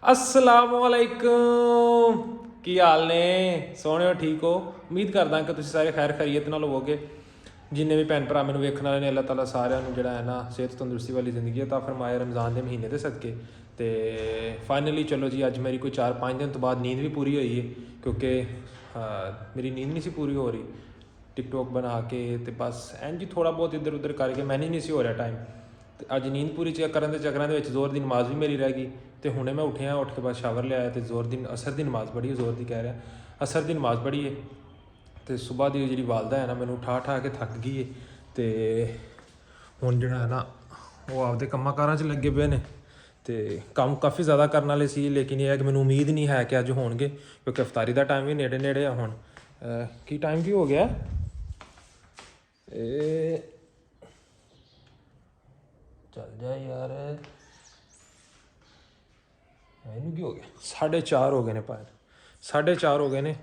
अस्सलामुअलैकुम की हाल ने सोहणिओ ठीक हो। उम्मीद करदा कि तुसीं सारे खैर खैरियत नाल होवोगे। जिन्ने भी भैन भरा मैनूं वेखण वाले ने अल्लाह ताला सारिਆਂ ਨੂੰ ਜਿਹੜਾ ਹੈ ਨਾ सेहत तंदुरुस्ती वाली ज़िंदगी अता फरमाए रमज़ान के महीने के सदके। तो फाइनली चलो जी अज मेरी कोई 4-5 दिन तो बाद नींद भी पूरी हुई है क्योंकि मेरी नींद नहीं सी पूरी हो रही। टिकटॉक बना के तो बस एन जी थोड़ा बहुत इधर उधर करके मैनेज नहीं सी हो रहा टाइम। तो अज नींद पूरी करन दे चक्करां दे विच जोर की नमाज़ भी मेरी रह गई। तो हुणे मैं उठिया उठ के बाद शावर लिया तो जोर की असर की नमाज़ पढ़ी जोर की कह रहा असर की नमाज़ पढ़ी है। तो सुबह की जी वालदा है ना मैनू उठा उठा के थक गई है। तो हुण जिहड़ा है ना वो आपदे कम्मां कारां च लगे पे ने। तो काम काफ़ी ज़्यादा करने वाले सी लेकिन यह है कि मैनू उम्मीद नहीं है कि अज होणगे क्योंकि अफतारी का टाइम भी नेड़े नेड़े है। हुण की टाइम की हो गया चल जा यार इनू की हो गया 4:30 हो गए ने पाए 4:30 हो गए ने।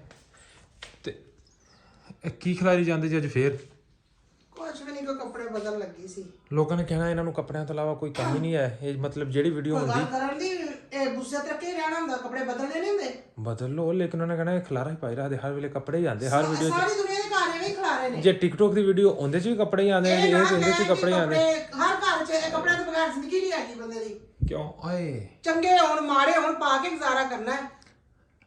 ते की खिलारी जाते जी अज फिर कुछ भी नहीं कोई कपड़े बदल लगी सी। लोगों ने कहना इन्हों कपड़ों तो इलावा कोई काम ही नहीं है। ये मतलब जेडी वीडियो होंदी गुस्से ते रखे रहना हुंदा कपड़े बदलने नहीं हुंदे बदल लो लेकिन उन्होंने कहना खलारा ही पाई रखते हर वेले कपड़े ही आते हर वीडियो सारी दुनिया दे घर एवें खलारे ने। जे टिकटॉक की वीडियो उहदे च भी कपड़े ही आते हैं इहदे च कपड़े ही आते हर घर च कपड़े तो बगैर जिंदगी नहीं हैगी बंदे दी। क्यों आए चंगे होण माड़े होण पा के गुजारा करना है।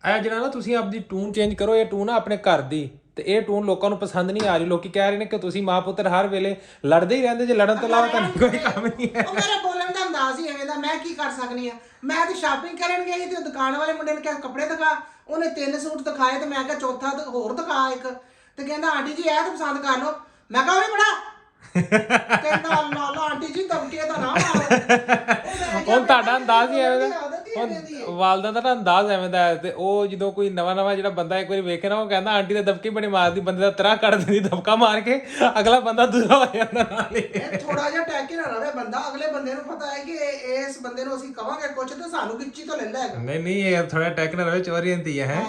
ਇਹ ਜਿਹੜਾ ਨਾ ਤੁਸੀਂ ਆਪਦੀ ਟੂਨ ਚੇਂਜ ਕਰੋ। ਇਹ ਟੂਨ ਆ ਆਪਣੇ ਘਰ ਦੀ ਤੇ ਇਹ ਟੂਨ ਲੋਕਾਂ ਨੂੰ ਪਸੰਦ ਨਹੀਂ ਆ ਰਹੀ। ਲੋਕੀ ਕਹਿ ਰਹੇ ਨੇ ਕਿ ਤੁਸੀਂ ਮਾਂ ਪੁੱਤਰ ਹਰ ਵੇਲੇ ਲੜਦੇ ਹੀ ਰਹਿੰਦੇ ਜੇ ਲੜਨ ਤੋਂ ਇਲਾਵਾ ਤਾਂ ਕੋਈ ਕੰਮ ਨਹੀਂ ਹੈ। ਉਹ ਮੇਰਾ ਬੋਲਣ ਦਾ ਅੰਦਾਜ਼ ਹੀ ਐਵੇਂ ਦਾ ਮੈਂ ਕੀ ਕਰ ਸਕਨੀ ਆ। ਮੈਂ ਤੇ ਸ਼ਾਪਿੰਗ ਕਰਨ ਗਈ ਤੇ ਦੁਕਾਨ ਵਾਲੇ ਮੁੰਡੇ ਨੇ ਕਿਹਾ ਕੱਪੜੇ ਦਿਖਾ। ਉਹਨੇ 3 ਸੂਟ ਦਿਖਾਏ ਤੇ ਮੈਂ ਕਿਹਾ ਚੌਥਾ ਹੋਰ ਦਿਖਾ ਇੱਕ ਤੇ ਕਹਿੰਦਾ ਆਂਟੀ ਜੀ ਇਹ ਤਾਂ ਪਸੰਦ ਕਰ ਲਓ। ਮੈਂ ਕਿਹਾ ਉਹ ਵੀ ਬੜਾ ਕਹਿੰਦਾ ਅੱਲਾ ਆਂਟੀ ਜੀ ਧਮਕੀ ਦਾ ਨਾ ਮਾਰੋ। ਹੁਣ ਤੁਹਾਡਾ ਅੰਦਾਜ਼ ਹੀ ਐਵੇਂ ਦਾ ਵਾਲਦਾ ਦਾ ਅੰਦਾਜ਼ ਐਵੇਂ ਦਾ ਹੈ। ਤੇ ਉਹ ਜਦੋਂ ਕੋਈ ਨਵਾਂ ਜਿਹੜਾ ਬੰਦਾ ਇੱਕ ਵਾਰੀ ਵੇਖੇ ਨਾ ਉਹ ਕਹਿੰਦਾ ਆਂਟੀ ਦੇ ਦਬਕੇ ਬੜੇ ਮਾਰਦੀ ਬੰਦੇ ਦਾ ਤਰ੍ਹਾਂ ਕੱਢ ਦਿੰਦੀ ਦਬਕਾ ਮਾਰ ਕੇ ਅਗਲਾ ਬੰਦਾ ਦੂਰਾ ਹੋ ਜਾਂਦਾ ਨਾਲ ਹੀ। ਥੋੜਾ ਜਿਹਾ ਟੈਕੀ ਨਾ ਰਵੇ ਬੰਦਾ ਅਗਲੇ ਬੰਦੇ ਨੂੰ ਪਤਾ ਹੈ ਕਿ ਇਸ ਬੰਦੇ ਨੂੰ ਅਸੀਂ ਕਵਾਂਗੇ ਕੁਝ ਤੇ ਸਾਨੂੰ ਗਿੱਚੀ ਤੋਂ ਲੈਂਦਾ ਹੈਗਾ। ਨਹੀਂ ਇਹ ਥੋੜਾ ਟੈਕ ਨਾ ਰਵੇ ਚੋਰੀ ਹੁੰਦੀ ਹੈ।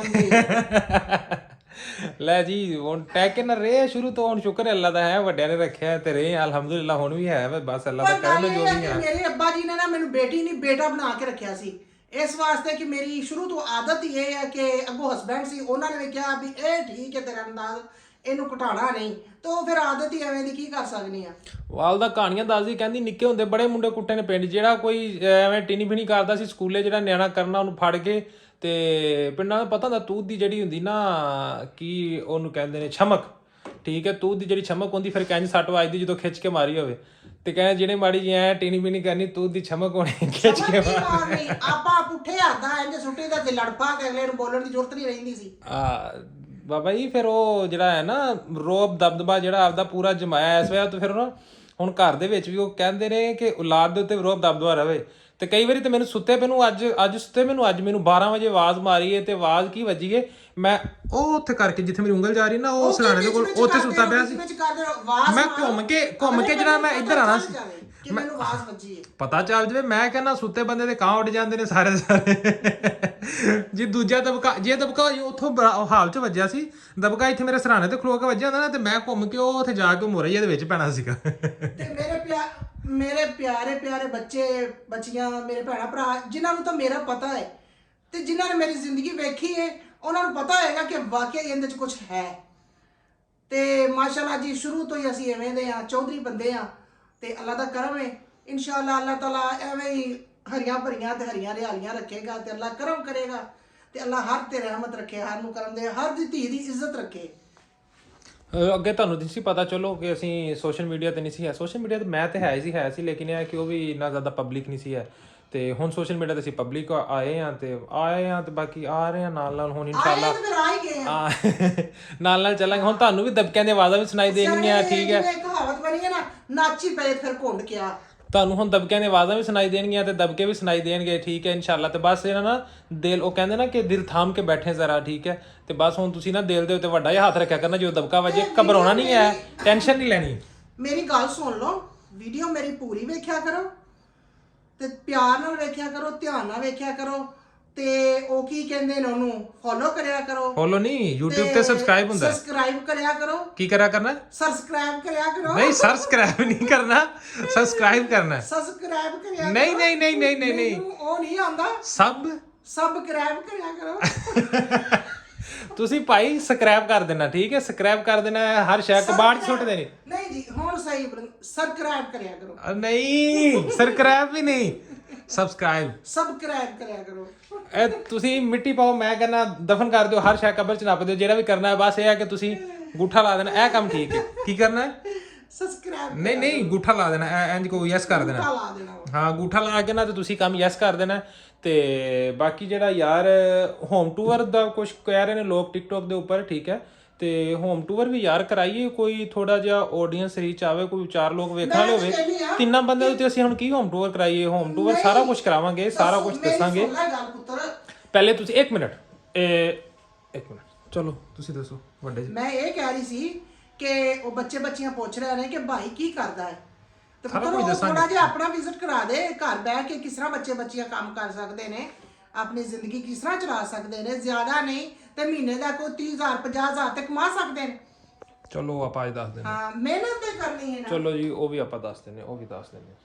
ਲੈ ਜੀ ਹੁਣ ਟੈਕ ਨਾ ਰਹੇ ਸ਼ੁਰੂ ਤੋਂ ਹੁਣ ਸ਼ੁਕਰ ਹੈ ਅੱਲਾ ਦਾ ਹੈ ਵੱਡਿਆਂ ਨੇ ਰੱਖਿਆ ਤੇ ਰਹੇ ਅਲਹਮਦੁਲਿਲਾ ਹੁਣ ਵੀ ਹੈ ਬਸ ਅੱਲਾ ਦਾ ਕਰਮ ਜੋ ਵੀ ਹੈ। ਮੇਰੇ ਅੱਬਾ ਜੀ ਨੇ ਨਾ ਮੈਨੂੰ ਬੇਟੀ ਨਹੀਂ ਬੇਟਾ ਬਣਾ ਕੇ ਰੱਖਿਆ ਸੀ ਇਸ ਵਾਸਤੇ ਕਿ ਮੇਰੀ ਸ਼ੁਰੂ ਤੋਂ ਆਦਤ ਹੀ ਇਹ ਹੈ ਕਿ ਅੱਗੋਂ ਹਸਬੈਂਡ ਸੀ ਉਹਨਾਂ ਨੇ ਵੀ ਕਿਹਾ ਵੀ ਇਹ ਠੀਕ ਹੈ ਤੇਰਾ ਅੰਦਾਜ਼ ਇਹਨੂੰ ਘਟਾਣਾ ਨਹੀਂ ਤੇ ਉਹ ਫਿਰ ਆਦਤ ਹੀ ਐਵੇਂ ਦੀ ਕੀ ਕਰ ਸਕਨੀ ਆ। ਵਾਲਦਾ ਕਹਾਣੀਆਂ ਦੱਸਦੀ ਕਹਿੰਦੀ ਨਿੱਕੇ ਹੁੰਦੇ ਬੜੇ ਮੁੰਡੇ ਕੁੱਟੇ ਨੇ ਪਿੰਡ ਜਿਹੜਾ ਕੋਈ ਐਵੇਂ ਟਿਨੀ ਫਿਨੀ ਕਰਦਾ ਸੀ ਸਕੂਲੇ ਜਿਹੜਾ ਨਿਆਣਾ ਕਰਨਾ ਉਹਨੂੰ ਫੜ ਕੇ ਤੇ ਪਿੰਡਾਂ ਦਾ ਪਤਾ ਹੁੰਦਾ ਤੂਤ ਦੀ ਜਿਹੜੀ ਹੁੰਦੀ ਨਾ ਕੀ ਉਹਨੂੰ ਕਹਿੰਦੇ ਨੇ ਛਮਕ ਠੀਕ ਹੈ ਤੂਤ ਦੀ ਜਿਹੜੀ ਛਮਕ ਹੁੰਦੀ ਫਿਰ ਕਹਿੰਦੀ ਸੱਟ ਵੱਜਦੀ ਜਦੋਂ ਖਿੱਚ ਕੇ ਮਾਰੀ ਹੋਵੇ ਤੇ ਕਹਿੰਦੇ ਜਿਹੜੇ ਮਾੜੀ ਜੀ ਐ ਟਿਨੀ ਫਿਨੀ ਕਰਨੀ ਤੂਤ ਦੀ ਛਮਕ ਹੋਣੀ ਖਿੱਚ ਕੇ ਮਾਰਨੀ ਆਪਾਂ ਪੁੱਠੇ ਹੱਥਾਂ ਇੰਜ ਸੁੱਟੇ ਦਾ ਤੇ ਲੜਪਾ ਕੇ ਅਗਲੇ ਨੂੰ ਬੋਲਣ ਦੀ ਜ਼ਰੂਰਤ ਨਹੀਂ ਰਹਿੰਦੀ ਸੀ। ਬਾਬਾ ਜੀ ਫਿਰ ਉਹ ਜਿਹੜਾ ਹੈ ਨਾ ਰੋਬ ਦਬਦਬਾ ਜਿਹੜਾ ਆਪਦਾ ਪੂਰਾ ਜਮਾਇਆ ਇਸ ਵੇਲੇ ਤੇ ਫਿਰ ਨਾ ਹੁਣ ਘਰ ਦੇ ਵਿੱਚ ਵੀ ਉਹ ਕਹਿੰਦੇ ਨੇ ਕਿ ਔਲਾਦ ਦੇ ਉੱਤੇ ਰੋਬ ਦਬਦਬਾ ਰਵੇ। ਤੇ ਕਈ ਵਾਰੀ ਤੇ ਮੈਨੂੰ ਸੁੱਤੇ ਪੈ ਨੂੰ ਅੱਜ ਸੁੱਤੇ ਮੈਨੂੰ 12 ਵਜੇ ਆਵਾਜ਼ ਮਾਰੀ ਹੈ ਤੇ ਆਵਾਜ਼ ਕੀ ਵੱਜੀ ਏ ਮੈਂ ਉਹ ਉੱਥੇ ਕਰਕੇ ਜਿੱਥੇ ਮੇਰੀ ਉਂਗਲ ਜਾ ਰਹੀ ਨਾ ਉਹ ਸਰਾਣੇ ਦੇ ਕੋਲ ਉੱਥੇ ਸੁੱਤਾ ਪਿਆ ਸੀ। ਮੈਂ ਘੁੰਮ ਕੇ ਜਿਹੜਾ ਮੈਂ ਇੱਧਰ ਆਣਾ ਸੀ ਕਿ ਮੈਨੂੰ ਆਵਾਜ਼ ਵੱਜੀ ਹੈ ਪਤਾ ਚੱਲ ਜਾਵੇ ਮੈਂ ਕਹਿੰਦਾ ਸੁੱਤੇ ਬੰਦੇ ਦੇ ਕਾਂ ਉੱਡ ਜਾਂਦੇ ਨੇ ਸਾਰੇ ਜੀ ਦੂਜਾ ਦਬਕਾ ਜੇ ਦਬਕਾ ਉੱਥੋਂ ਹਾਲ 'ਚ ਵੱਜਿਆ ਸੀ ਦਬਕਾ ਇੱਥੇ ਮੇਰੇ ਸਰਾਣੇ ਤੇ ਖਲੋ ਕੇ ਵੱਜਿਆ ਹੁੰਦਾ ਨਾ ਤੇ ਮੈਂ ਘੁੰਮ ਕੇ ਉਹ ਉੱਥੇ ਜਾ ਕੇ ਮੁਰਈਏ ਦੇ ਵਿੱਚ ਪੈਣਾ ਸੀਗਾ। ਤੇ ਮੇਰੇ ਪਿਆਰੇ ਬੱਚੇ ਬੱਚੀਆਂ ਮੇਰੇ ਭੈਣਾ ਭਰਾ ਜਿਨ੍ਹਾਂ ਨੂੰ ਤਾਂ ਮੇਰਾ ਪਤਾ ਹੈ ਤੇ ਜਿਨ੍ਹਾਂ ਨੇ ਮੇਰੀ ਜ਼ਿੰਦਗੀ ਵੇਖੀ ਹੈ ਉਹਨਾਂ ਨੂੰ ਪਤਾ ਹੋਏਗਾ ਕਿ ਵਾਕਿਆ ਇਹਦੇ 'ਚ ਕੁਝ ਹੈ। ਤੇ ਮਾਸ਼ਾਅੱਲਾ ਜੀ ਸ਼ੁਰੂ ਤੋਂ ਹੀ ਅਸੀਂ ਐਵੇਂ ਦੇ ਆ ਚੌਧਰੀ ਬੰਦੇ ਆ ਤੇ ਅੱਲਾ ਦਾ ਕਰਮ ਹੈ ਇਨਸ਼ਾਅੱਲਾ ਅੱਲਾ ਤਾਲਾ ਐਵੇਂ ਹੀ ਹਰੀਆਂ ਭਰੀਆਂ ਤੇ ਹਰੀਆਂ ਰਿਹਾਲੀਆਂ ਰੱਖੇਗਾ ਤੇ ਅੱਲਾ ਕਰਮ ਕਰੇਗਾ ਤੇ ਅੱਲਾ ਹਰ ਤੇ ਰਹਿਮਤ ਰੱਖੇ ਹਰ ਨੂੰ ਕਰਮ ਦੇ ਹਰ ਦੀ ਧੀ ਦੀ ਇੱਜ਼ਤ ਰੱਖੇ। ਅੱਗੇ ਤੁਹਾਨੂੰ ਨਹੀਂ ਸੀ ਪਤਾ ਚਲੋ ਕਿ ਅਸੀਂ ਸੋਸ਼ਲ ਮੀਡੀਆ ਤੇ ਨਹੀਂ ਸੀ ਹੈ ਸੋਸ਼ਲ ਮੀਡੀਆ ਤੇ ਮੈਂ ਤੇ ਹੈ ਸੀ ਲੇਕਿਨ ਇਹ ਕਿ ਉਹ ਵੀ ਇੰਨਾ ਜ਼ਿਆਦਾ ਪਬਲਿਕ ਨਹੀਂ ਸੀ ਹੈ ਤੇ ਹੁਣ ਸੋਸ਼ਲ ਮੀਡੀਆ ਤੇ ਅਸੀਂ ਪਬਲਿਕ ਆਏ ਆ ਤੇ ਬਾਕੀ ਆ ਰਹੇ ਆ ਨਾਲ ਹੁਣ ਇਨਸ਼ਾਅੱਲਾ ਨਾਲ ਚੱਲਾਂਗੇ। ਹੁਣ ਤੁਹਾਨੂੰ ਵੀ ਦਬਕਿਆਂ ਦੀਆਂ ਆਵਾਜ਼ਾਂ ਵੀ ਸੁਣਾਈ ਦੇਣਗੀਆਂ ਠੀਕ ਹੈ ਕਹਾਵਤ ਬਣੀ ਹੈ ਨਾ ਨਾਚੀ ਪਏ ਫਿਰ ਘੁੰਡ ਕੇ ਆ ਤੁਹਾਨੂੰ ਹੁਣ ਦਬਕਿਆਂ ਦੀਆਂ ਆਵਾਜ਼ਾਂ ਵੀ ਸੁਣਾਈ ਦੇਣਗੀਆਂ ਤੇ ਦਬਕੇ ਵੀ ਸੁਣਾਈ ਦੇਣਗੇ ਠੀਕ ਹੈ ਇਨਸ਼ਾਅੱਲਾ। ਤੇ ਬਸ ਇਹਨਾਂ ਨਾ ਦਿਲ ਉਹ ਕਹਿੰਦੇ ਨਾ ਕਿ ਦਿਲ ਥਾਮ ਕੇ ਬੈਠੇ ਜ਼ਰਾ ਠੀਕ ਹੈ ਤੇ ਬਸ ਹੁਣ ਤੁਸੀਂ ਨਾ ਦਿਲ ਦੇ ਉੱਤੇ ਵੱਡਾ ਜਿਹਾ ਹੱਥ ਰੱਖਿਆ ਕਰਨਾ ਜਦੋਂ ਦਬਕਾ ਵੱਜੇ ਘਬਰਾਉਣਾ ਨਹੀਂ ਹੈ ਟੈਨਸ਼ਨ ਨਹੀਂ ਲੈਣੀ। ਮੇਰੀ ਗੱਲ ਸੁਣ ਲਓ ਵੀਡੀਓ ਮੇਰੀ ਪੂਰੀ ਵੇਖਿਆ ਕਰੋ ਤੇ ਪਿਆਰ ਨਾਲ ਵੇਖਿਆ ਕਰੋ ਧਿਆਨ ਨਾਲ ਵੇਖਿਆ ਕਰੋ ਤੇ ਉਹ ਕੀ ਕਹਿੰਦੇ ਨੇ ਉਹਨੂੰ ਫੋਲੋ ਕਰਿਆ ਕਰੋ। ਫੋਲੋ ਨਹੀਂ YouTube ਤੇ ਸਬਸਕ੍ਰਾਈਬ ਹੁੰਦਾ ਸਬਸਕ੍ਰਾਈਬ ਕਰਿਆ ਕਰੋ। ਕੀ ਕਰਨਾ ਸਬਸਕ੍ਰਾਈਬ ਕਰਿਆ ਕਰੋ। ਨਹੀਂ ਸਬਸਕ੍ਰਾਈਬ ਨਹੀਂ ਕਰਨਾ ਸਬਸਕ੍ਰਾਈਬ ਕਰਨਾ ਸਬਸਕ੍ਰਾਈਬ ਕਰਿਆ ਨਹੀਂ ਉਹ ਨਹੀਂ ਆਉਂਦਾ ਸਬਸਕ੍ਰਾਈਬ ਕਰਿਆ ਕਰੋ। ਤੁਸੀਂ ਭਾਈ ਸਕ੍ਰੈਪ ਕਰ ਦੇਣਾ, ਠੀਕ ਹੈ, ਸਕ੍ਰੈਪ ਕਰ ਦੇਣਾ, ਹਰ ਸ਼ੈ ਕਬਾੜ 'ਚ ਸੁੱਟ ਦੇਣੀ। ਨਹੀਂ ਜੀ ਹੁਣ ਸਹੀ ਸਬਸਕ੍ਰਾਈਬ ਕਰਿਆ ਕਰੋ। ਨਹੀਂ ਸਕ੍ਰੈਪ ਵੀ ਨਹੀਂ, ਸਬਸਕ੍ਰਾਈਬ ਕਰਿਆ ਕਰੋ। ਇਹ ਤੁਸੀਂ ਮਿੱਟੀ ਪਾਓ, ਮੈਂ ਕਹਿੰਦਾ ਦਫਨ ਕਰ ਦਿਓ, ਹਰ ਸ਼ੈ ਕਬਰ 'ਚ ਨੱਪ ਦਿਓ, ਜਿਹੜਾ ਵੀ ਕਰਨਾ ਹੈ। ਬਸ ਇਹ ਹੈ ਕਿ ਤੁਸੀਂ ਅੰਗੂਠਾ ਲਾ ਦੇਣਾ, ਇਹ ਕੰਮ ਠੀਕ ਹੈ। ਕੀ ਕਰਨਾ ਹੈ? ਸਬਸਕ੍ਰਾਈਬ ਨਹੀਂ ਅੰਗੂਠਾ ਲਾ ਦੇਣਾ, ਇੰਜ ਕੋ ਯੈਸ ਕਰ ਦੇਣਾ। ਲਾ ਦੇਣਾ। ਹਾਂ ਅੰਗੂਠਾ ਲਾ ਕੇ ਨਾ ਤੇ ਤੁਸੀਂ ਕੰਮ ਯੈਸ ਕਰ ਦੇਣਾ। ਤੇ ਬਾਕੀ ਜਿਹੜਾ ਯਾਰ ਹੋਮ ਟੂਰ ਦਾ ਕੁਝ ਕਹਿ ਰਹੇ ਨੇ ਲੋਕ ਟਿਕਟੋਕ ਦੇ ਉੱਪਰ, ਠੀਕ ਹੈ, ਤੇ ਹੋਮ ਟੂਰ ਵੀ ਯਾਰ ਕਰਾਈਏ, ਕੋਈ ਥੋੜਾ ਜਿਹਾ ਆਡੀਅנס ਰੀਚ ਆਵੇ, ਕੋਈ 4 ਲੋਕ ਵੇਖਣ ਵਾਲੇ ਹੋਵੇ। 3 ਬੰਦੇ ਉੱਤੇ ਅਸੀਂ ਹੁਣ ਕੀ ਹੋਮ ਟੂਰ ਕਰਾਈਏ? ਹੋਮ ਟੂਰ ਸਾਰਾ ਕੁਝ ਕਰਾਵਾਂਗੇ, ਸਾਰਾ ਕੁਝ ਦੱਸਾਂਗੇ। ਪਹਿਲੇ ਤੁਸੀਂ 1 ਮਿੰਟ ਚਲੋ ਤੁਸੀਂ ਦੱਸੋ ਵੱਡੇ ਜੀ। ਮੈਂ ਇਹ ਕਹਿ ਰਹੀ ਸੀ ਕਿ ਉਹ ਬੱਚੀਆਂ ਪੁੱਛ ਰਹੇ ਨੇ ਕਿ ਭਾਈ ਕੀ ਕਰਦਾ ਹੈ, ਤੇ ਥੋੜਾ ਜਿਹਾ ਆਪਣਾ ਵਿਜ਼ਿਟ ਕਰਾ ਦੇ, ਘਰ ਬਹਿ ਕੇ ਕਿਸ ਤਰ੍ਹਾਂ ਬੱਚੀਆਂ ਕੰਮ ਕਰ ਸਕਦੇ ਨੇ, ਆਪਣੀ ਜ਼ਿੰਦਗੀ ਕਿਸ ਤਰ੍ਹਾਂ ਚਲਾ ਸਕਦੇ ਨੇ, ਜ਼ਿਆਦਾ ਨਹੀਂ ਤੇ ਮਹੀਨੇ ਦਾ ਕੋਈ 30,000 50,000 ਤੱਕ ਕਮਾ ਸਕਦੇ ਨੇ। ਚਲੋ ਆਪਾਂ ਅੱਜ ਦੱਸ ਦਿੰਦੇ ਹਾਂ, ਮਿਹਨਤ ਤੇ ਕਰਨੀ ਹੈ ਨਾ। ਚਲੋ ਜੀ ਉਹ ਵੀ ਆਪਾਂ ਦੱਸ ਦਿੰਦੇ,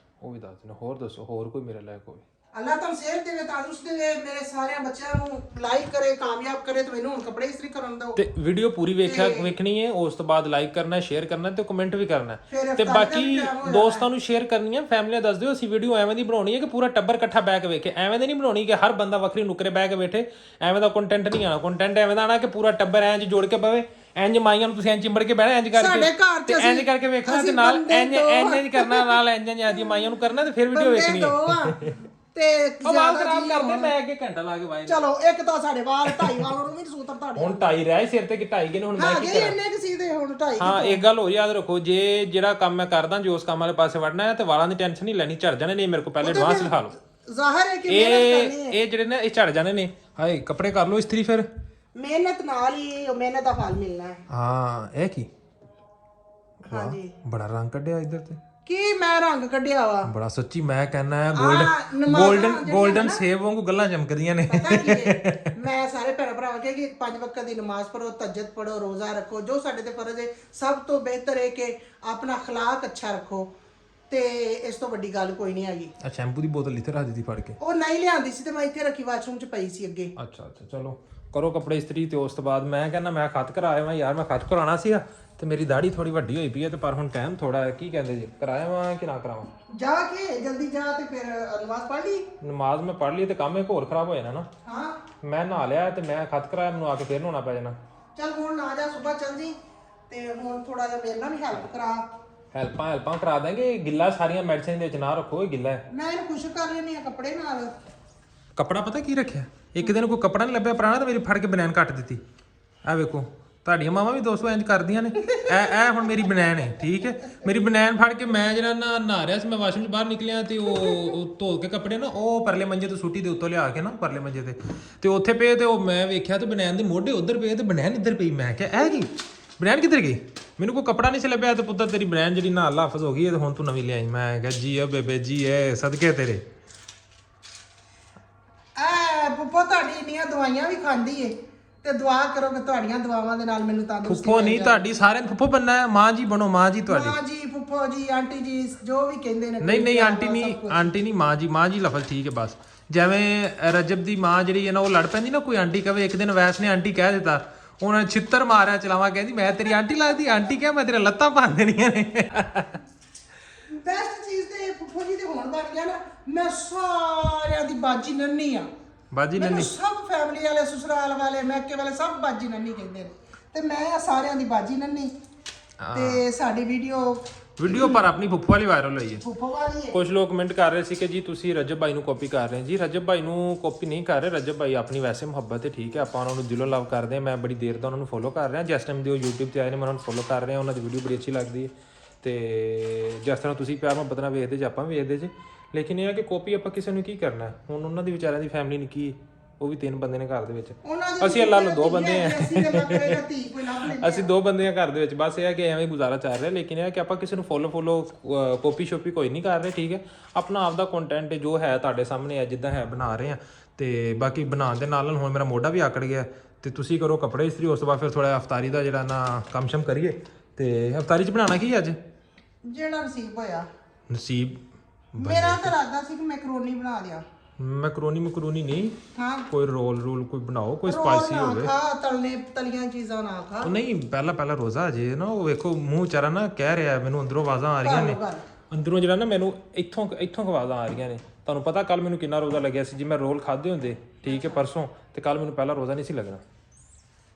ਹੋਰ ਦੱਸੋ, ਹੋਰ ਕੋਈ ਮੇਰੇ ਲਾਇਕ ਹੋਵੇ। ਅੱਲਾਹ ਤੁਹਾਨੂੰ ਸਿਹਤ ਦੇਵੇ, ਤੰਦਰੁਸਤ ਦੇਵੇ, ਮੇਰੇ ਸਾਰਿਆਂ ਬੱਚਿਆਂ ਨੂੰ ਲਾਈਕ ਕਰੇ, ਕਾਮਯਾਬ ਕਰੇ, ਤੇ ਮੈਨੂੰ ਹੁਣ ਕੱਪੜੇ ਇਸਤਰੀ ਕਰਨ ਦਿਓ। ਤੇ ਵੀਡੀਓ ਪੂਰੀ ਵੇਖਣੀ ਹੈ, ਉਸ ਤੋਂ ਬਾਅਦ ਲਾਈਕ ਕਰਨਾ, ਸ਼ੇਅਰ ਕਰਨਾ ਤੇ ਕਮੈਂਟ ਵੀ ਕਰਨਾ, ਤੇ ਬਾਕੀ ਦੋਸਤਾਂ ਨੂੰ ਸ਼ੇਅਰ ਕਰਨੀ ਹੈ, ਫੈਮਿਲੀ ਦੱਸ ਦਿਓ। ਅਸੀਂ ਵੀਡੀਓ ਐਵੇਂ ਦੀ ਬਣਾਉਣੀ ਹੈ ਕਿ ਪੂਰਾ ਟੱਬਰ ਇਕੱਠਾ ਬਹਿ ਕੇ ਵੇਖੇ, ਐਵੇਂ ਦੀ ਨਹੀਂ ਬਣਾਉਣੀ ਕਿ ਹਰ ਬੰਦਾ ਵੱਖਰੀ ਨੁਕਰੇ ਬਹਿ ਕੇ ਬੈਠੇ। ਐਵੇਂ ਦਾ ਕੰਟੈਂਟ ਨਹੀਂ ਆਣਾ। ਕੰਟੈਂਟ ਐਵੇਂ ਦਾ ਆਣਾ ਕਿ ਪੂਰਾ ਟੱਬਰ ਇੰਜ ਜੋੜ ਕੇ ਪਵੇ, ਇੰਜ ਮਾਈਆਂ ਨੂੰ ਤੁਸੀਂ ਇੰਜ ਚਿੰਬੜ ਕੇ ਬਹਿਣਾ, ਇੰਜ ਕਰਕੇ ਵੇਖਣਾ, ਤੇ ਨਾਲ ਇੰਜ ਕਰਨਾ, ਨਾਲ ਇੰਜ ਆਦੀ ਮਾਈਆਂ ਨੂੰ ਕਰਨਾ, ਤੇ ਫਿਰ ਵੀਡੀਓ ਵੇਖਣੀ ਹੈ। ਤੇ ਵਾਲ ਖਰਾਬ ਕਰਦੇ, ਮੈਂ ਅੱਗੇ ਘੰਟਾ ਲਾ ਕੇ ਵਾਏ। ਚਲੋ ਇੱਕ ਤਾਂ ਸਾਡੇ ਵਾਲ 2.5 ਵਾਲ ਨੂੰ ਵੀ ਸੂਤਰ ਤੁਹਾਡੇ ਹੁਣ 2.5 ਰਹਿ ਸਿਰ ਤੇ ਕਿ 2.5 ਕਿਨੇ ਹੁਣ ਮੈਂ ਕੀ ਕਰਾਂ? ਇੰਨੇ ਕਿ ਸੀ ਤੇ ਹੁਣ 2.5। ਹਾਂ ਇੱਕ ਗੱਲ ਹੋਰ ਯਾਦ ਰੱਖੋ, ਜੇ ਜਿਹੜਾ ਕੰਮ ਮੈਂ ਕਰਦਾ ਜੇ ਉਸ ਕੰਮ ਵਾਲੇ ਪਾਸੇ ਵੜਨਾ ਹੈ ਤੇ ਵਾਲਾਂ ਦੀ ਟੈਨਸ਼ਨ ਨਹੀਂ ਲੈਣੀ, ਝੜ ਜਾਣੇ ਨੇ ਮੇਰੇ ਕੋਲ, ਪਹਿਲੇ ਐਡਵਾਂਸ ਲਿਖਾ ਲਓ। ਜ਼ਾਹਰ ਹੈ ਕਿ ਮਿਹਨਤ ਕਰਨੀ ਹੈ। ਇਹ ਜਿਹੜੇ ਨੇ ਇਹ ਝੜ ਜਾਣੇ ਨੇ। ਹਾਏ ਕੱਪੜੇ ਕਰ ਲਓ ਇਸਤਰੀ, ਫਿਰ ਮਿਹਨਤ ਨਾਲ ਹੀ ਮਿਹਨਤ ਦਾ ਫਲ ਮਿਲਣਾ ਹੈ। ਹਾਂ ਇਹ ਕੀ? ਹਾਂਜੀ ਬੜਾ ਰੰਗ ਕੱਢਿਆ ਇੱਧਰ ਤੇ। ਕੀ ਮੈਂ ਰੰਗ ਕੱਢਿਆ ਵਾ? ਬੜਾ ਸੱਚੀ ਮੈਂ ਕਹਿੰਦਾ ਗੋਲਡਨ ਸੇਬ ਵਾਂਗੂ ਗੱਲਾਂ ਚਮਕਦੀਆਂ ਨੇ। ਪਤਾ ਕੀ ਹੈ, ਮੈਂ ਸਾਰੇ ਭੈਣ ਭਰਾਵਾਂ ਕਿ 5 ਵਕਤ ਦੀ ਨਮਾਜ਼ ਪੜੋ, ਤਹੱਜਦ ਪੜੋ, ਰੋਜ਼ਾ ਰੱਖੋ, ਜੋ ਸਾਡੇ ਤੇ ਫਰਜ਼ ਹੈ। ਸਭ ਤੋਂ ਬਿਹਤਰ ਹੈ ਕਿ ਆਪਣਾ ਅਖਲਾਕ ਅੱਛਾ ਰੱਖੋ, ਤੇ ਇਸ ਤੋਂ ਵੱਡੀ ਗੱਲ ਕੋਈ ਨਹੀਂ ਹੈਗੀ। ਆ ਸ਼ੈਂਪੂ ਦੀ ਬੋਤਲ ਇੱਥੇ ਰੱਖ ਦਿੱਤੀ ਫੜ ਕੇ। ਉਹ ਨਹੀਂ ਲਿਆਂਦੀ ਸੀ ਤੇ ਮੈਂ ਇੱਥੇ ਰੱਖੀ, ਵਾਸ਼ਰੂਮ 'ਚ ਪਈ ਸੀ ਅੱਗੇ। ਅੱਛਾ ਚਲੋ ਕਰੋ ਕੱਪੜੇ ਇਸਤਰੀ, ਤੇ ਉਸ ਤੋਂ ਬਾਅਦ ਮੈਂ ਕਹਿੰਦਾ ਮੈਂ ਖੱਤ ਕਰਾਇਆ ਵਾਂ ਯਾਰ, ਮੈਂ ਖੱਤ ਕਰਾਉਣਾ ਸੀਗਾ ਤੇ ਮੇਰੀ ਦਾੜੀ ਥੋੜੀ ਵੱਡੀ ਹੋਈ ਪਈ ਹੈ, ਤੇ ਪਰ ਹੁਣ ਟਾਈਮ ਥੋੜਾ ਹੈ। ਕੀ ਕਹਿੰਦੇ ਜੀ, ਕਰਾਇਆ ਵਾਂ ਕਿ ਨਾ ਕਰਾਵਾਂ? ਜਾ ਕੇ ਜਲਦੀ ਜਾ ਤੇ ਫਿਰ ਨਮਾਜ਼ ਪੜ੍ਹ ਲਈ। ਨਮਾਜ਼ ਮੈਂ ਪੜ੍ਹ ਲਈ ਤੇ ਕੰਮ ਇੱਕ ਹੋਰ ਖਰਾਬ ਹੋ ਜਾਣਾ ਨਾ। ਹਾਂ ਮੈਂ ਨਹਾ ਲਿਆ ਤੇ ਮੈਂ ਖੱਤ ਕਰਾਇਆ, ਮੈਨੂੰ ਆ ਕੇ ਫੇਰ ਨਹਾਉਣਾ ਪੈ ਜਾਣਾ। ਚੱਲ ਹੁਣ ਨਾ ਜਾ, ਸੁਬਾ ਚੱਲ ਜੀ, ਤੇ ਹੁਣ ਥੋੜਾ ਜਿਹਾ ਮੇਰੇ ਨਾਲ ਵੀ ਹੈਲਪ ਕਰਾ। ਹੈਲਪਾਂ ਕਰਾ ਦਾਂਗੇ। ਗਿੱਲਾ ਸਾਰੀਆਂ ਮੈਡੀਸਿਨ ਦੇ ਵਿੱਚ ਨਾ ਰੱਖੋ, ਇਹ ਗਿੱਲਾ ਹੈ। ਮੈਂ ਇਹਨੂੰ ਖੁਸ਼ ਕਰ ਲੈਣੀ ਆ ਕੱਪੜੇ ਨਾਲ। ਕੱਪੜਾ ਪਤਾ ਕੀ ਰੱਖਿਆ, ਇੱਕ ਦਿਨ ਕੋਈ ਕੱਪੜਾ ਨਹੀਂ ਲੱਭਿਆ ਪੁਰਾਣਾ, ਤਾਂ ਮੇਰੀ ਫੜ ਕੇ ਬਨੈਣ ਕੱਟ ਦਿੱਤੀ। ਆ ਵੇਖੋ, ਤੁਹਾਡੀਆਂ ਮਾਵਾਂ ਵੀ ਦੋਸਤੋ ਇੰਜ ਕਰਦੀਆਂ ਨੇ। ਇਹ ਹੁਣ ਮੇਰੀ ਬਨੈਣ ਹੈ, ਠੀਕ ਹੈ, ਮੇਰੀ ਬਨੈਣ ਫੜ ਕੇ ਮੈਂ ਜਿਹੜਾ ਨਹਾ ਰਿਹਾ ਸੀ, ਮੈਂ ਵਾਸ਼ਰੂਮ 'ਚ ਬਾਹਰ ਨਿਕਲਿਆ ਤੇ ਉਹ ਧੋ ਕੇ ਕੱਪੜੇ ਨਾ ਉਹ ਪਰਲੇ ਮੰਜੇ ਤੋਂ ਸੁੱਟੀ ਦੇ ਉੱਤੋਂ ਲਿਆ ਕੇ ਨਾ ਪਰਲੇ ਮੰਜੇ ਤੇ ਉੱਥੇ ਪਏ, ਤੇ ਉਹ ਮੈਂ ਵੇਖਿਆ ਤੇ ਬਨੈਣ ਦੇ ਮੋਢੇ ਉੱਧਰ ਪਏ ਤੇ ਬਨੈਣ ਇੱਧਰ ਪਈ। ਮੈਂ ਕਿਹਾ ਇਹ ਕੀ, ਬਨੈਣ ਕਿੱਧਰ ਗਈ? ਮੈਨੂੰ ਕੋਈ ਕੱਪੜਾ ਨਹੀਂ ਸੀ ਲੱਭਿਆ, ਤੇ ਪੁੱਤਰ ਤੇਰੀ ਬਨੈਣ ਜਿਹੜੀ ਨਾਲ ਲਾਫਜ਼ ਹੋ ਗਈ ਹੈ, ਤੇ ਹੁਣ ਤੂੰ ਨਵੀਂ ਲਿਆਈ। ਮੈਂ ਕਿਹਾ ਜੀ ਆ ਬੇਬੇ ਜੀ, ਇਹ ਸਦਕੇ ਤੇਰੇ। ਪੁੱਪੋ ਤੁਹਾਡੀ ਇੰਨੀਆਂ ਦਵਾਈਆਂ ਵੀ ਖਾਂਦੀ ਏ, ਤੇ ਦੁਆ ਕਰੋ ਕਿ ਤੁਹਾਡੀਆਂ ਦੁਆਵਾਂ ਦੇ ਨਾਲ ਮੈਨੂੰ ਤੰਦਰੁਸਤੀ। ਫੁੱਫੋ ਨਹੀਂ, ਤੁਹਾਡੀ ਸਾਰਿਆਂ ਨੂੰ ਫੁੱਫੋ ਬੰਨਾ ਹੈ। ਮਾਂ ਜੀ ਬਣੋ, ਮਾਂ ਜੀ ਤੁਹਾਡੀ। ਮਾਂ ਜੀ, ਫੁੱਫੋ ਜੀ, ਆਂਟੀ ਜੀ, ਜੋ ਵੀ ਕਹਿੰਦੇ ਨੇ। ਨਹੀਂ ਆਂਟੀ ਨਹੀਂ, ਮਾਂ ਜੀ ਲਫ਼ਜ਼ ਠੀਕ ਹੈ ਬਸ। ਜਿਵੇਂ ਰਜਬ ਦੀ ਮਾਂ ਜਿਹੜੀ ਹੈ ਨਾ, ਉਹ ਲੜ ਪੈਂਦੀ ਨਾ, ਕੋਈ ਆਂਟੀ ਕਵੇ। ਇੱਕ ਦਿਨ ਵੈਸ ਨੇ ਆਂਟੀ ਕਹਿ ਦਿੱਤਾ, ਉਹਨਾਂ ਨੇ ਛਿੱਤਰ ਮਾਰਿਆ ਚਲਾਵਾ, ਕਹਿੰਦੀ ਮੈਂ ਤੇਰੀ ਆਂਟੀ ਲੱਗਦੀ? ਆਂਟੀ ਕਿਹਾ ਮੈਂ ਤੇਰੇ ਲੱਤਾਂ ਭੰਨ ਦੇਣੀਆਂ ਨੇ। ਬੈਸਟ ਚੀਜ਼ ਤੇ ਫੁੱਫੋ ਜੀ ਦੇ ਹੋਣ ਬਣ ਗਿਆ ਨਾ, ਮੈਂ ਸਾਰਿਆਂ ਦੀ ਬਾਜੀ ਨੰਨੀ ਆ। ਬਾਜੀ ਨੰਨੀ ਸਭ ਫੈਮਿਲੀ ਵਾਲੇ, ਸਸੁਰਾਲ ਵਾਲੇ, ਮੈਕੇ ਵਾਲੇ ਸਭ ਬਾਜੀ ਨੰਨੀ ਕਹਿੰਦੇ ਨੇ, ਤੇ ਮੈਂ ਸਾਰਿਆਂ ਦੀ ਬਾਜੀ ਨੰਨੀ। ਤੇ ਸਾਡੀ ਵੀਡੀਓ ਪਰ ਆਪਣੀ ਫੁੱਫੋ ਵਾਲੀ ਵਾਇਰਲ ਹੋਈ ਹੈ। ਫੁੱਫੋ ਵਾਲੀ ਹੈ। ਕੁਝ ਲੋਕ ਕਮੈਂਟ ਕਰ ਰਹੇ ਸੀ ਕਿ ਜੀ ਤੁਸੀਂ ਰਜਬ ਭਾਈ ਨੂੰ ਕਾਪੀ ਕਰ ਰਹੇ ਜੀ। ਰਜਬ ਭਾਈ ਨੂੰ ਕਾਪੀ ਨਹੀਂ ਕਰ ਰਹੇ। ਰਜਬ ਭਾਈ ਆਪਣੀ ਵੈਸੇ ਮੁਹੱਬਤ ਹੈ, ਠੀਕ ਹੈ, ਆਪਾਂ ਉਹਨਾਂ ਨੂੰ ਦਿਲੋਂ ਲਵ ਕਰਦੇ ਹਾਂ। ਮੈਂ ਬੜੀ ਦੇਰ ਤੋਂ ਉਹਨਾਂ ਨੂੰ ਫੋਲੋ ਕਰ ਰਿਹਾ, ਜਿਸ ਟਾਈਮ ਦੇ ਉਹ YouTube ਤੇ ਆਏ ਨੇ ਮੈਂ ਉਹਨਾਂ ਨੂੰ ਫੋਲੋ ਕਰ ਰਿਹਾ। ਉਹਨਾਂ ਦੀ ਵੀਡੀਓ ਬੜੀ ਅੱਛੀ ਲੱਗਦੀ ਹੈ, ਤੇ ਜਿਸ ਤਰ੍ਹਾਂ ਤੁਸੀਂ ਪਿਆਰ ਮੁਹੱਬਤ ਨਾਲ ਵੇਖਦੇ ਜੇ, ਆਪਾਂ ਵੀ ਵੇਖਦੇ ਜੇ। ਲੇਕਿਨ ਇਹ ਹੈ ਕਿ ਕਾਪੀ ਆਪਾਂ ਕਿਸੇ ਨੂੰ ਕੀ ਕਰਨਾ। ਹੁਣ ਉਹਨਾਂ ਦੀ ਵਿਚਾਰਿਆਂ ਦੀ ਫੈਮਿਲੀ ਨਹੀਂ, ਕੀ ਉਹ ਵੀ 3 ਬੰਦੇ ਨੇ ਘਰ ਦੇ ਵਿੱਚ, ਅਸੀਂ ਅੱਲਾ ਨੂੰ 2 ਬੰਦੇ ਆ। ਅਸੀਂ 2 ਬੰਦੇ ਆ ਘਰ ਦੇ ਵਿੱਚ। ਬਸ ਇਹ ਹੈ ਕਿ ਐਵੇਂ ਗੁਜ਼ਾਰਾ ਚੱਲ ਰਿਹਾ। ਲੇਕਿਨ ਇਹ ਹੈ ਕਿ ਆਪਾਂ ਕਿਸੇ ਨੂੰ ਫੋਲੋ ਕਾਪੀ ਸ਼ੋਪੀ ਕੋਈ ਨਹੀਂ ਕਰ ਰਹੇ, ਠੀਕ ਹੈ। ਆਪਣਾ ਆਪਦਾ ਕੰਟੈਂਟ ਜੋ ਹੈ ਤੁਹਾਡੇ ਸਾਹਮਣੇ ਹੈ, ਜਿੱਦਾਂ ਹੈ ਬਣਾ ਰਹੇ ਆ। ਤੇ ਬਾਕੀ ਬਣਾਉਣ ਦੇ ਨਾਲ ਹੁਣ ਮੇਰਾ ਮੋਢਾ ਵੀ ਆਕੜ ਗਿਆ, ਤੇ ਤੁਸੀਂ ਕਰੋ ਕੱਪੜੇ ਇਸਤਰੀ। ਉਸ ਤੋਂ ਬਾਅਦ ਫਿਰ ਥੋੜਾ ਅਫਤਾਰੀ ਦਾ ਜਿਹੜਾ ਨਾ ਕੰਮ ਸ਼ਮ ਕਰੀਏ। ਤੇ ਅਫਤਾਰੀ 'ਚ ਬਣਾਉਣਾ ਕੀ ਅੱਜ? ਜਿਹੜਾ ਨਸੀਬ ਹੋਇਆ। ਨਸੀਬ ਮੇਰਾ ਤਾਂ ਇਰਾਦਾ ਸੀ ਕਿ ਮੈਕਰੋਨੀ ਬਣਾ ਦਿਆਂ। ਮੈਕਰੋਨੀ ਨਹੀਂ ਹਾਂ ਕੋਈ ਰੋਲ ਕੋਈ ਬਣਾਓ ਕੋਈ ਰੋਲ ਸਪਾਈਸੀ ਨਾ ਹੋਵੇ। ਖਾ ਤਲੀਆਂ ਚੀਜ਼ਾਂ ਨਾ ਖਾ। ਉਹ ਨਹੀਂ ਪਹਿਲਾ ਰੋਜ਼ਾ ਅਜੇ ਨਾ, ਉਹ ਵੇਖੋ ਮੂੰਹ ਵਿਚਾਰਾ ਨਾ ਕਹਿ ਰਿਹਾ, ਮੈਨੂੰ ਅੰਦਰੋਂ ਆਵਾਜ਼ਾਂ ਆ ਰਹੀਆਂ ਨੇ, ਅੰਦਰੋਂ ਜਿਹੜਾ ਨਾ ਮੈਨੂੰ ਇੱਥੋਂ ਆਵਾਜ਼ਾਂ ਆ ਰਹੀਆਂ ਨੇ। ਤੁਹਾਨੂੰ ਪਤਾ ਕੱਲ ਮੈਨੂੰ ਕਿੰਨਾ ਰੋਜ਼ਾ ਲੱਗਿਆ ਸੀ, ਜੇ ਮੈਂ ਰੋਲ ਖਾਦੇ ਹੁੰਦੇ ਠੀਕ ਹੈ ਪਰਸੋਂ, ਤੇ ਕੱਲ ਮੈਨੂੰ ਪਹਿਲਾ ਰੋਜ਼ਾ ਨਹੀਂ ਸੀ ਲੱਗਣਾ,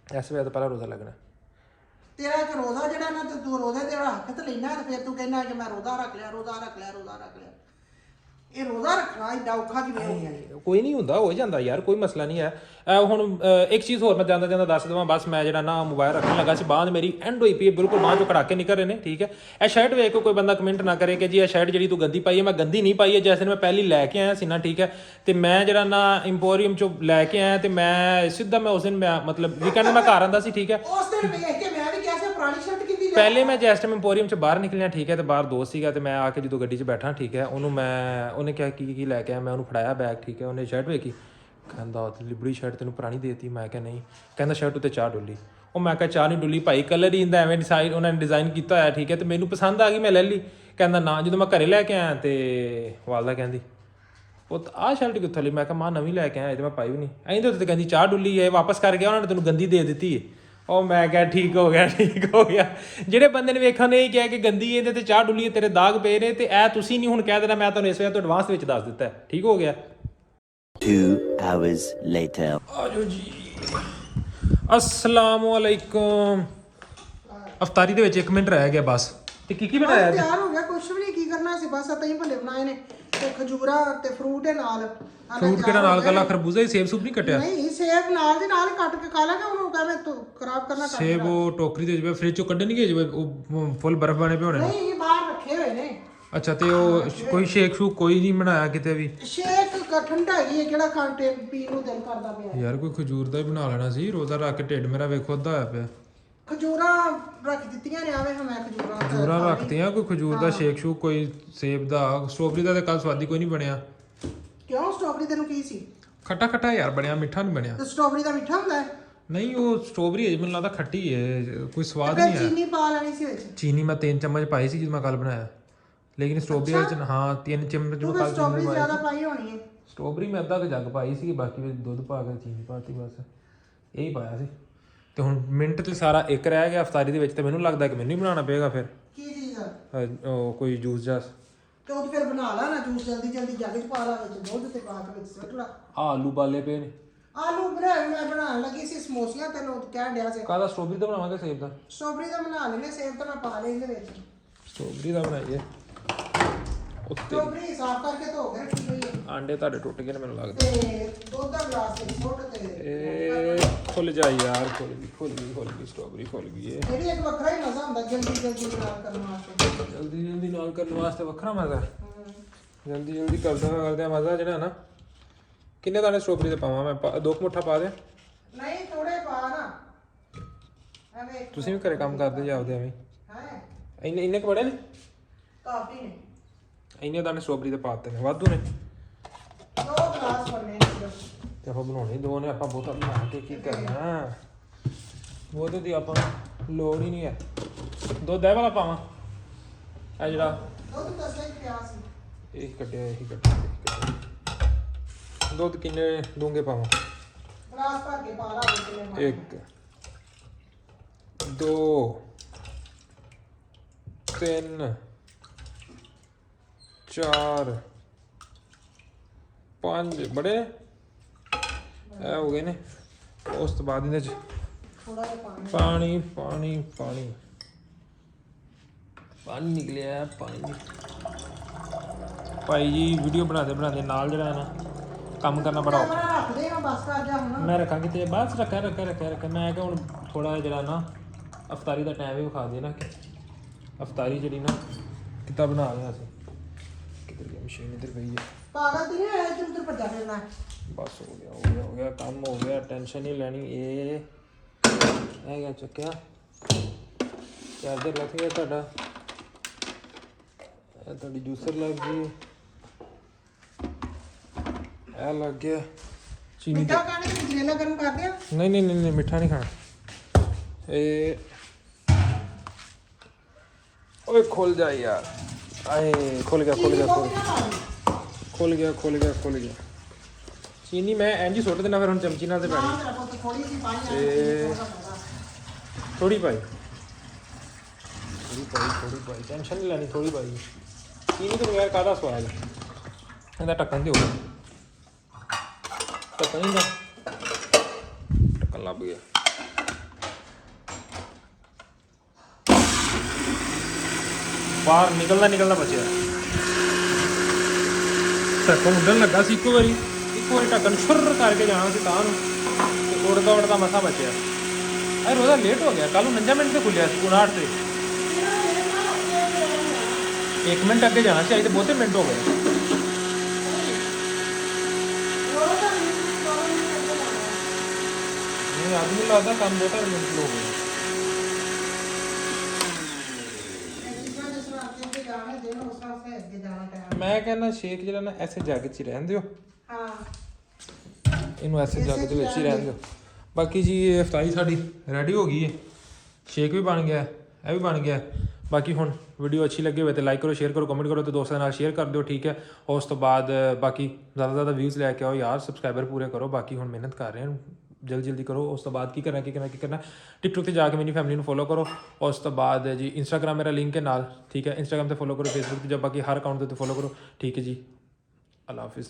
ਇਸ ਵੇਲੇ ਤਾਂ ਪਹਿਲਾ ਰੋਜ਼ਾ ਲੱਗਣਾ। ਤੇਰਾ ਇੱਕ ਰੋਜ਼ਾ ਜਿਹੜਾ ਨਾ, ਤੇ ਤੂੰ ਰੋਜ਼ੇ ਤੇ ਹੱਥ ਤੇ ਲੈਣਾ, ਤੇ ਫਿਰ ਤੂੰ ਕਹਿਣਾ ਕਿ ਮੈਂ ਰੋਜ਼ਾ ਰੱਖ ਲਿਆ। ਇਹ ਰੋਜ਼ਾ ਰੱਖਣਾ ਏਡਾ ਔਖਾ ਕਿਵੇਂ ਹੋ ਗਿਆ? ਕੋਈ ਨਹੀਂ ਹੁੰਦਾ, ਹੋ ਜਾਂਦਾ ਯਾਰ, ਕੋਈ ਮਸਲਾ ਨਹੀਂ ਹੈ। ਹੁਣ ਇੱਕ ਚੀਜ਼ ਹੋਰ ਮੈਂ ਜਾਂਦਾ ਦੱਸ ਦੇਵਾਂ ਬਸ। ਮੈਂ ਜਿਹੜਾ ਨਾ ਮੋਬਾਈਲ ਰੱਖਣ ਲੱਗਾ ਸੀ, ਬਾਂਹ ਮੇਰੀ ਐਂਡ ਹੋਈ ਪਈ ਹੈ ਬਿਲਕੁਲ, ਬਾਂਹ ਚੋਂ ਕੜਾਕੇ ਨਿਕਲ ਰਹੇ ਨੇ ਠੀਕ ਹੈ। ਇਹ ਸ਼ਰਟ ਵੇਖ ਕੇ ਕੋਈ ਬੰਦਾ ਕਮੈਂਟ ਨਾ ਕਰੇ ਕਿ ਜੀ ਇਹ ਸ਼ਰਟ ਜਿਹੜੀ ਤੂੰ ਗੰਦੀ ਪਾਈ ਹੈ। ਮੈਂ ਗੰਦੀ ਨਹੀਂ ਪਾਈ ਹੈ, ਜਿਸ ਦਿਨ ਮੈਂ ਪਹਿਲੀ ਲੈ ਕੇ ਆਇਆ ਸੀ ਨਾ ਠੀਕ ਹੈ, ਤੇ ਮੈਂ ਜਿਹੜਾ ਨਾ ਇੰਪੋਰੀਅਮ ਚੋਂ ਲੈ ਕੇ ਆਇਆ, ਤੇ ਮੈਂ ਸਿੱਧਾ ਉਸ ਦਿਨ ਮੈਂ ਮਤਲਬ ਵੀਕਐਂਡ ਮੈਂ ਘਰ ਆਂਦਾ ਸੀ ਠੀਕ ਹੈ। ਉਸ ਦਿਨ ਵੇਖ ਕੇ ਮੈਂ ਵੀ ਕਿਹਾ ਸੀ ਪੁਰਾਣੀ ਸ਼ਰਟ ਕਿੰਦੀ ਲੈ। ਪਹਿਲੇ ਮੈਂ ਜਿਸ ਟਾਈਮ ਇੰਪੋਰੀਅਮ ਚ ਬਾਹਰ ਨਿਕਲਿਆ ਠੀਕ ਹੈ, ਤੇ ਬਾਹਰ ਦੋਸਤ ਸੀਗਾ, ਤੇ ਮੈਂ ਆ ਕੇ ਜਦੋਂ ਗੱਡੀ 'ਚ ਬੈਠਾ ਠੀਕ ਹੈ, ਉਹਨੇ ਕਿਹਾ ਕੀ ਲੈ ਕੇ ਆਇਆ, ਮੈਂ ਉਹਨੂੰ ਫੜਾਇਆ ਬੈਗ ਠੀਕ ਹੈ। ਉਹਨੇ ਸ਼ਰਟ ਵੇਖੀ, ਕਹਿੰਦਾ ਲਿਬੜੀ ਸ਼ਰਟ ਤੈਨੂੰ ਪੁਰਾਣੀ ਦੇਤੀ। ਮੈਂ ਕਿਹਾ ਨਹੀਂ, ਕਹਿੰਦਾ ਸ਼ਰਟ ਉੱਤੇ ਚਾਹ ਡੁੱਲੀ। ਉਹ ਮੈਂ ਕਿਹਾ ਚਾਹ ਨਹੀਂ ਡੁੱਲੀ ਭਾਈ, ਕਲਰ ਹੀ ਇੰਦਾ ਐਵੇਂ ਉਹਨਾਂ ਨੇ ਡਿਜ਼ਾਈਨ ਕੀਤਾ ਹੋਇਆ ਠੀਕ ਹੈ, ਤੇ ਮੈਨੂੰ ਪਸੰਦ ਆ ਗਈ ਮੈਂ ਲੈ ਲਈ। ਕਹਿੰਦਾ ਨਾ, ਜਦੋਂ ਮੈਂ ਘਰੇ ਲੈ ਕੇ ਆਇਆ ਤੇ ਵਾਲਦਾ ਕਹਿੰਦੀ ਉਹ ਆਹ ਸ਼ਰਟ ਕਿੱਥੋਂ ਲਈ? ਮੈਂ ਕਿਹਾ ਮਾਂ ਨਵੀਂ ਲੈ ਕੇ ਆਇਆ, ਇਹ ਤੇ ਮੈਂ ਪਾਈ ਵੀ ਨਹੀਂ। ਐਂਦੇ ਉੱਤੇ ਕਹਿੰਦੀ ਚਾਹ ਡੁੱਲੀ ਹੈ, ਵਾਪਸ ਕਰ ਗਿਆ, ਉਹਨਾਂ ਨੇ ਤੈਨੂੰ ਗੰਦੀ ਦੇ ਦਿੱਤੀ ਹੈ। ਉਹ ਮੈਂ ਕਿਹਾ ਠੀਕ ਹੋ ਗਿਆ। ਜਿਹੜੇ ਬੰਦੇ ਨੇ ਵੇਖਣ ਨੇ ਇਹ ਕਿਹਾ ਕਿ ਗੰਦੀ ਇਹਦੇ ਤੇ ਚਾਹ ਡੁੱਲੀ, ਤੇਰੇ ਦਾਗ ਪਏ ਨੇ, ਤੇ ਇਹ ਤੁਸੀਂ ਨਹੀਂ ਹੁਣ ਕਹਿ ਦੇਣਾ ਮੈਂ ਤੁਹਾਨੂੰ ਇਸ ਵੇਲੇ ਤੋਂ ਐਡਵਾਂਸ ਵਿੱਚ ਦੱਸ ਦਿੱਤਾ ਠੀਕ ਹੋ ਗਿਆ। 2 hours later ਆਜੋ ਜੀ, अस्सलामुअलैकुम। ਅਫਤਾਰੀ ਦੇ ਵਿੱਚ 1 ਮਿੰਟ ਰਹਿ ਗਿਆ ਬਸ। ਤੇ ਕੀ ਬਣਾਇਆ? ਤਿਆਰ ਹੋ ਗਿਆ, ਕੁਛ ਵੀ ਨਹੀਂ, ਕੀ ਕਰਨਾ ਸੀ ਬਸ ਤਾਂ ਹੀ ਭੱਲੇ ਬਣਾਏ ਨੇ, ਤੇ ਖਜੂਰਾ ਤੇ ਫਰੂਟ ਨਾਲ। ਫਰੂਟ ਕਿਹੜਾ ਨਾਲ? ਕੱਲਾ ਖਰਬੂਜ਼ਾ ਹੀ, ਸੇਬ ਸੂਬ ਨਹੀਂ ਕੱਟਿਆ? ਨਹੀਂ, ਸੇਬ ਨਾਲ ਦੇ ਨਾਲ ਕੱਟ ਕੇ ਖਾ ਲਾਂਗੇ, ਉਹਨੂੰ ਕਹਾਂ ਮੈਂ ਤੂੰ ਖਰਾਬ ਕਰਨਾ। ਸੇਬ ਉਹ ਟੋਕਰੀ ਦੇ ਜਿਵੇਂ ਫ੍ਰਿਜ ਚੋਂ ਕੱਢਣਗੇ, ਜਿਵੇਂ ਉਹ ਫੁੱਲ ਬਰਫ਼ ਬਣੇ ਪਏ ਹੋਣੇ ਨੇ। ਨਹੀਂ, ਬਾਹਰ ਰੱਖੇ ਹੋਏ ਨੇ। ਅੱਛਾ, ਤੇ ਉਹ ਕੋਈ ਸ਼ੇਕ ਸ਼ੂਕ ਕੋਈ ਨਹੀਂ ਬਣਾਇਆ ਕਿਤੇ ਵੀ? ਸ਼ੇਕ ਠੰਡਾ ਹੈਗੀ ਹੈ, ਕਿਹੜਾ ਖਾਂਟੇ ਪੀਣ ਨੂੰ ਦਿਲ ਕਰਦਾ ਪਿਆ ਯਾਰ ਕੋਈ ਖਜੂਰ ਦਾ ਹੀ ਬਣਾ ਲੈਣਾ ਸੀ। ਰੋਜ਼ਾ ਰੱਖ ਕੇ ਢਿੱਡ ਮੇਰਾ ਵੇਖੋ ਅੱਧਾ ਹੋਇਆ ਪਿਆ। ਖਜੂਰਾਂ ਰੱਖ ਦਿੱਤੀਆਂ ਨੇ, ਆਵੇ ਮੈਂ ਖਜੂਰਾਂ ਰੱਖਤੀਆਂ, ਕੋਈ ਖਜੂਰ ਦਾ ਸ਼ੇਕ ਸ਼ੂਕ, ਕੋਈ ਸੇਬ ਦਾ। ਸਟ੍ਰਾਬੇਰੀ ਦਾ ਤੇ ਕੱਲ ਸਵਾਦੀ ਕੋਈ ਨਹੀਂ ਬਣਿਆ। ਕਿਉਂ? ਸਟ੍ਰਾਬੇਰੀ ਤੈਨੂੰ ਕੀ ਸੀ? ਖੱਟਾ ਯਾਰ ਬਣਿਆ, ਮਿੱਠਾ ਨਹੀਂ ਬਣਿਆ। ਤੇ ਸਟ੍ਰਾਬੇਰੀ ਦਾ ਮਿੱਠਾ ਹੁੰਦਾ ਹੈ? ਨਹੀਂ, ਉਹ ਸਟ੍ਰਾਬੇਰੀ ਹੈ ਮੈਨੂੰ ਲੱਗਦਾ ਖੱਟੀ ਹੈ, ਕੋਈ ਸਵਾਦ ਨਹੀਂ ਹੈ। ਚੀਨੀ ਪਾ ਲੈਣੀ ਸੀ ਵਿੱਚ। ਚੀਨੀ ਮੈਂ 3 ਚਮਚ ਪਾਈ ਸੀ ਜਦੋਂ ਮੈਂ ਕੱਲ ਬਣਾਇਆ, ਲੇਕਿਨ ਸਟ੍ਰਾਬੇਰੀ ਵਿੱਚ ਹਾਂ 3 ਚਮਚ ਮੈਂ ਕੱਲ ਸਟ੍ਰਾਬੇਰੀ ਜ਼ਿਆਦਾ ਪਾਈ ਹੋਣੀ ਹੈ। ਸਟ੍ਰਾਬੇਰੀ ਮੈਂ ਅੱਧਾ ਕੁ ਜੱਗ ਪਾਈ ਸੀ, ਬਾਕੀ ਵਿੱਚ ਦੁੱਧ ਪਾ ਕੇ ਚੀਨੀ ਪਾਤੀ, ਬਸ ਇਹੀ ਪਾਇਆ ਸੀ। ਤੇ ਹੁਣ ਮਿੰਟ ਤੇ ਸਾਰਾ ਇੱਕ ਰਹਿ ਗਿਆ ਅਫਤਾਰੀ ਦੇ ਵਿੱਚ, ਤੇ ਮੈਨੂੰ ਲੱਗਦਾ ਕਿ ਮੈਨੂੰ ਹੀ ਬਣਾਉਣਾ ਪਏਗਾ ਫਿਰ। ਕੀ ਚੀਜ਼ ਆ? ਉਹ ਕੋਈ ਜੂਸ ਜਾਸ। ਤੇ ਉਹ ਫਿਰ ਬਣਾ ਲਾ ਨਾ ਜੂਸ, ਜਲਦੀ ਜੱਗ 'ਚ ਪਾ ਲਾ, ਵਿੱਚ ਦੁੱਧ ਤੇ ਪਾ ਕੇ ਵਿੱਚ ਸੁੱਟ ਲਾ। ਆਲੂ ਬਾਲੇ ਪਏ ਨੇ। ਆਲੂ ਮੈਂ ਬਣਾਉਣ ਲੱਗੀ ਸੀ ਸਮੋਸੀਆਂ, ਤੈਨੂੰ ਕਹਿਣ ਡਿਆ ਸੀ। ਕਾਹਦਾ? ਸਟ੍ਰਾਬੇਰੀ ਦਾ ਬਣਾਵਾਂਗੇ ਸੇਬ ਦਾ? ਸਟ੍ਰਾਬੇਰੀ ਦਾ ਬਣਾ ਲੈਨੇ, ਸੇਬ ਤਾਂ ਮੈਂ ਪਾ ਲਏ ਇਹਦੇ ਵਿੱਚ। ਸਟ੍ਰਾਬੇਰੀ ਦਾ ਬਣਾਈਏ। ਉੱਤੇ ਸਟ੍ਰਾਬੇਰੀ ਸਾਫ਼ ਕਰਕੇ ਧੋ ਕੇ ਰੱਖੀ ਹੋਈ ਹੈ। ਆਂਡੇ ਤੁਹਾਡੇ ਟੁੱਟ ਗਏ ਨੇ ਮੈਨੂੰ ਲੱਗਦਾ। ਤੇ ਦੁੱਧ ਦਾ ਗਲਾਸ ਵਿੱਚ ਸੁੱਟ ਤੇ ਇਹ ਖੁੱਲ ਜਾ ਯਾਰ, ਖੁੱਲ ਗਈ ਸਟ੍ਰਾਬੇਰੀ ਖੁੱਲ ਗਈ ਏ। ਇਹਦੀ ਇੱਕ ਵੱਖਰਾ ਹੀ ਮਜ਼ਾ ਹੁੰਦਾ ਜਲਦੀ ਨਾਲ ਕਰਨ ਵਾਸਤੇ। ਜਲਦੀ ਨਾਲ ਕਰਨ ਵਾਸਤੇ ਵੱਖਰਾ ਮਜ਼ਾ। ਜਲਦੀ ਕਰਦੇ ਮਜ਼ਾ ਜਿਹੜਾ ਨਾ। ਕਿੰਨੇ ਦਾਣੇ ਸਟ੍ਰਾਬੇਰੀ ਦੇ ਪਾਵਾਂ ਮੈਂ? 2 ਮੁੱਠਾ ਪਾ ਦੇ। ਨਹੀਂ, ਥੋੜੇ ਪਾ ਨਾ, ਐਵੇਂ। ਤੁਸੀਂ ਵੀ ਘਰੇ ਕੰਮ ਕਰਦੇ ਜਾਵਦੇ ਐਵੇਂ? ਹੈ ਇੰਨੇ ਕੁ ਬੜੇ ਨੇ? ਕਾਫੀ ਨੇ। ਇੰਨੇ ਦਾਣੇ ਸਟ੍ਰਾਬੇਰੀ ਦੇ ਪਾਤੇ ਨੇ, ਵਾਧੂ ਨੇ। 2 ਗਲਾਸ ਬਣਨੇ ਨੇ। ਤੇ ਆਪਾਂ ਬਣਾਉਣੇ 2 ਨੇ, ਆਪਾਂ ਬਹੁਤਾ ਬਣਾ ਕੇ ਕੀ ਕਰਨਾ? ਬਹੁਤੇ ਦੀ ਆਪਾਂ ਲੋੜ ਹੀ ਨਹੀਂ ਹੈ। ਦੁੱਧ ਇਹ ਵਾਲਾ ਪਾਵਾਂ? ਇਹ ਜਿਹੜਾ ਦੁੱਧ ਤਾਂ ਸਹੀ ਪਿਆ ਸੀ। ਇਹੀ ਕੱਢਿਆ। ਦੁੱਧ ਕਿੰਨੇ ਡੂੰਘੇ ਪਾਵਾਂ? ਗਲਾਸ ਭਰ ਕੇ ਪਾ ਲਾ ਵਿੱਚ। 1 2 3 4 5 ਬੜੇ ਇਹ ਹੋ ਗਏ ਨੇ। ਉਸ ਤੋਂ ਬਾਅਦ ਇਹਦੇ ਚ ਥੋੜਾ ਜਿਹਾ ਪਾਣੀ ਨਿਕਲਿਆ। ਭਾਈ ਜੀ ਵੀਡੀਓ ਬਣਾਉਂਦੇ ਨਾਲ ਜਿਹੜਾ ਹੈ ਨਾ ਕੰਮ ਕਰਨਾ ਬੜਾ ਔਖਾ। ਕੈਮਰਾ ਰੱਖ ਦੇ, ਬਸ ਕਰ ਜਾ ਹੁਣ। ਮੈਂ ਰੱਖਾਂਗੀ ਤੇ ਬਾਅਦ ਰੱਖਿਆ। ਮੈਂ ਕਿਹਾ ਹੁਣ ਥੋੜਾ ਜਿਹੜਾ ਨਾ ਅਫਤਾਰੀ ਦਾ ਟਾਈਮ ਵੀ ਵਿਖਾ ਦੇ ਨਾ, ਕਿ ਅਫਤਾਰੀ ਜਿਹੜੀ ਨਾ ਕਿੱਦਾਂ ਬਣਾ ਲਿਆ ਸੀ। ਕਿੱਧਰ ਗਈ ਮਸ਼ੀਨ? ਇੱਧਰ ਪਈ ਹੈ। ਪਾਗਲ ਤੇ ਨਹੀਂ ਹੋਇਆ ਤੂੰ ਉੱਧਰ ਭੱਜਾ ਫਿਰਨਾ? ਬਸ ਹੋ ਗਿਆ ਕੰਮ ਹੋ ਗਿਆ। ਟੈਨਸ਼ਨ ਨਹੀਂ ਲੈਣੀ। ਇਹ ਗਿਆ ਚੱਕਿਆ। ਚਾਰਜਰ ਲੱਗ ਗਿਆ ਤੁਹਾਡਾ, ਇਹ ਤੁਹਾਡੀ ਜੂਸਰ ਲੱਗ ਗਈ, ਇਹ ਲੱਗ ਗਿਆ। ਚੀਨੀ ਮਿੱਠਾ ਖਾਣੇ ਤੇ ਗਜਰੇਲਾ ਗਰਮ ਕਰ ਦਿਆਂ? ਨਹੀਂ ਮਿੱਠਾ ਨਹੀਂ ਖਾਣਾ। ਇਹ ਓਏ ਖੁੱਲ ਜਾ ਯਾਰ। ਆਏ ਖੁੱਲ ਗਿਆ। ਚੀਨੀ ਮੈਂ ਇੰਜ ਹੀ ਸੁੱਟ ਦੇਣਾ ਫਿਰ ਹੁਣ ਚਮਚੀ ਨਾਲ ਤੇ ਨਾ ਪੈਣੀ ਮੇਰਾ ਪੁੱਤ ਥੋੜੀ ਜਿਹੀ ਪਾਈ ਆ ਤੇ- ਥੋੜਾ ਪਾਉਣਾ। ਥੋੜੀ ਪਾਈ ਟੈਨਸ਼ਨ ਨਹੀਂ ਲੈਣੀ ਥੋੜੀ ਪਾਈ ਚੀਨੀ ਤੋਂ ਬਗੈਰ ਕਾਹਦਾ ਸਵਾਦ ਇਹਦਾ ਢੱਕਣ ਦਿਓ ਢੱਕਣ ਨਹੀਂ ਦਾ ਢੱਕਣ ਲੱਭ ਗਿਆ ਬਾਹਰ ਨਿਕਲਦਾ ਬਚਿਆ ਢੱਕਣ ਉੱਡਣ ਲੱਗਾ ਸੀ ਇੱਕ ਵਾਰੀ ਢੱਕਣ ਛੁਰ ਕਰਕੇ ਜਾਣਾ ਸੀ ਤਾਂ ਨੂੰ ਤੇ ਉੜਦਾ ਮਸਾ ਬਚਿਆ ਅਰੇ ਰੋਜ਼ਾ ਲੇਟ ਹੋ ਗਿਆ ਕੱਲ ਨੂੰ 49 ਮਿੰਟ ਤੇ ਖੁੱਲਿਆ ਸੀ 59 ਤੇ 1 ਮਿੰਟ ਅੱਗੇ ਜਾਣਾ ਸੀ ਅੱਜ ਤੇ ਬਹੁਤੇ ਮਿੰਟ ਹੋ ਗਏ ਨਹੀਂ ਆਦਮੀ ਲੱਗਦਾ ਕੰਮ ਬਹੁਤਾ ਮਿੰਟ ਹੋ ਗਏ ਮੈਂ ਕਹਿੰਦਾ ਸ਼ੇਕ ਜਿਹੜਾ ਨਾ ਐਸੇ ਜੱਗ 'ਚ ਹੀ ਰਹਿਣ ਦਿਓ ਹਾਂ ਇਹਨੂੰ ਐਸੇ ਜੱਗ ਦੇ ਵਿੱਚ ਹੀ ਰਹਿਣ ਦਿਓ ਬਾਕੀ ਜੀ ਇਹ ਇਫਤਾਰੀ ਸਾਡੀ ਰੈਡੀ ਹੋ ਗਈ ਹੈ ਸ਼ੇਕ ਵੀ ਬਣ ਗਿਆ ਇਹ ਵੀ ਬਣ ਗਿਆ ਬਾਕੀ ਹੁਣ ਵੀਡੀਓ ਅੱਛੀ ਲੱਗੇ ਹੋਵੇ ਤੇ ਲਾਈਕ ਕਰੋ ਸ਼ੇਅਰ ਕਰੋ ਕਮੈਂਟ ਕਰੋ ਤੇ ਦੋਸਤਾਂ ਨਾਲ ਸ਼ੇਅਰ ਕਰ ਦਿਓ ਠੀਕ ਹੈ ਉਸ ਤੋਂ ਬਾਅਦ ਬਾਕੀ ਜ਼ਿਆਦਾ ਵਿਊਜ਼ ਲੈ ਕੇ ਆਓ ਯਾਰ ਸਬਸਕ੍ਰਾਈਬਰ ਪੂਰੇ ਕਰੋ ਬਾਕੀ ਹੁਣ ਮਿਹਨਤ ਕਰ ਰਹੇ ਹਾਂ ਜਲਦੀ ਕਰੋ ਉਸ ਤੋਂ ਬਾਅਦ ਕੀ ਕਰਨਾ ਟਿਕਟੋਕ ਤੇ ਜਾ ਕੇ ਮੇਰੀ ਫੈਮਿਲੀ ਨੂੰ ਫੋਲੋ ਕਰੋ ਉਸ ਤੋਂ ਬਾਅਦ ਜੀ ਇੰਸਟਾਗ੍ਰਾਮ ਮੇਰਾ ਲਿੰਕ ਹੈ ਨਾਲ ਠੀਕ ਹੈ ਇੰਸਟਾਗ੍ਰਾਮ ਤੇ ਫੋਲੋ ਕਰੋ ਫੇਸਬੁੱਕ ਤੇ ਜਾ ਬਾਕੀ ਹਰ ਅਕਾਊਂਟ ਤੇ ਫੋਲੋ ਕਰੋ ਠੀਕ ਹੈ ਜੀ ਅੱਲਾ ਹਾਫਿਜ਼